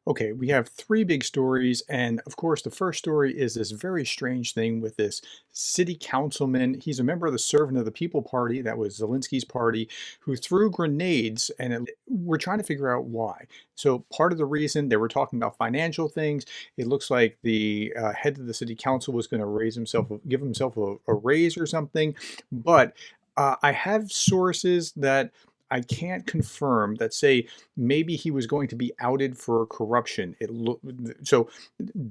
Okay, we have three big stories, and of course, the first story is this very strange thing with this city councilman. He's a member of the Servant of the People Party, that was Zelensky's party, who threw grenades, and we're trying to figure out why. So, part of the reason they were talking about financial things, it looks like the head of the city council was going to raise himself, give himself a raise or something, but I have sources that I can't confirm that say maybe he was going to be outed for corruption. So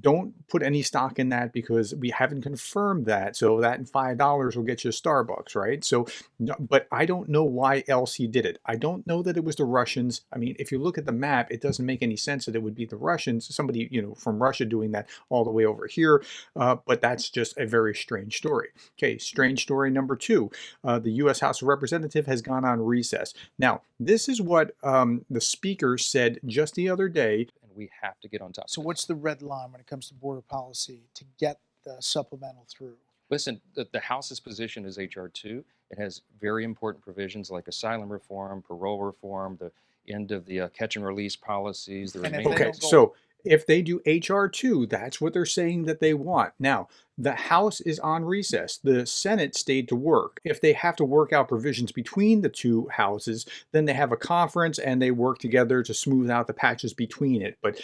don't put any stock in that because we haven't confirmed that. So that and $5 will get you a Starbucks, right? So, no, but I don't know why else he did it. I don't know that it was the Russians. I mean, if you look at the map, it doesn't make any sense that it would be the Russians, somebody from Russia doing that all the way over here. But that's just a very strange story. Okay, strange story number two. The U.S. House of Representatives has gone on recess. Now, this is what the speaker said just the other day. And we have to get on top. So what's the red line when it comes to border policy to get the supplemental through? Listen, the House's position is H.R. 2. It has very important provisions like asylum reform, parole reform, the end of the catch and release policies. Okay, so if they do HR 2, that's what they're saying that they want. Now, the House is on recess. The Senate stayed to work. If they have to work out provisions between the two houses, then they have a conference and they work together to smooth out the patches between it. But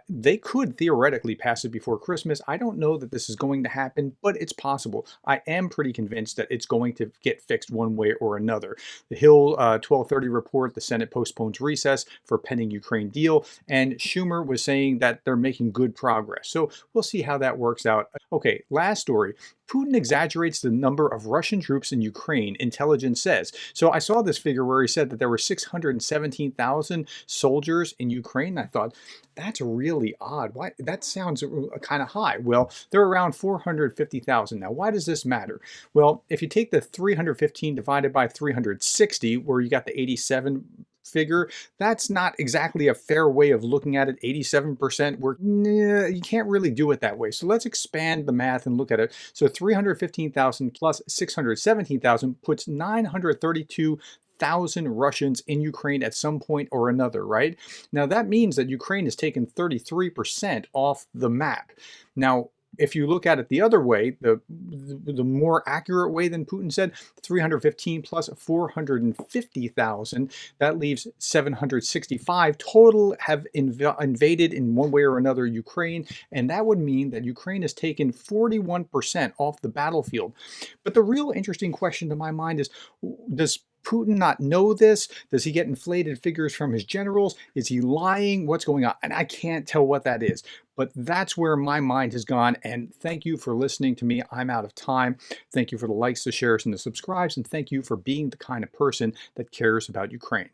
they could theoretically pass it before Christmas. I don't know that this is going to happen, but it's possible. I am pretty convinced that it's going to get fixed one way or another. The Hill 1230 report, the Senate postpones recess for pending Ukraine deal, and Schumer was saying that they're making good progress. So we'll see how that works out. Okay, last story. Putin exaggerates the number of Russian troops in Ukraine, intelligence says. So I saw this figure where he said that there were 617,000 soldiers in Ukraine. I thought, that's really odd. Why? That sounds kind of high. Well, they're around 450,000. Now, why does this matter? Well, if you take the 315 divided by 360, where you got the 87 figure, that's not exactly a fair way of looking at it. 87%, you can't really do it that way. So let's expand the math and look at it. So 315,000 plus 617,000 puts 932,000 Russians in Ukraine at some point or another, right? Now that means that Ukraine has taken 33% off the map. Now, if you look at it the other way, the more accurate way than Putin said, 315 plus 450,000, that leaves 765 total have invaded in one way or another Ukraine, and that would mean that Ukraine has taken 41% off the battlefield. But the real interesting question to my mind is, does Putin not know this? Does he get inflated figures from his generals? Is he lying? What's going on? And I can't tell what that is. But that's where my mind has gone. And thank you for listening to me. I'm out of time. Thank you for the likes, the shares, and the subscribes. And thank you for being the kind of person that cares about Ukraine.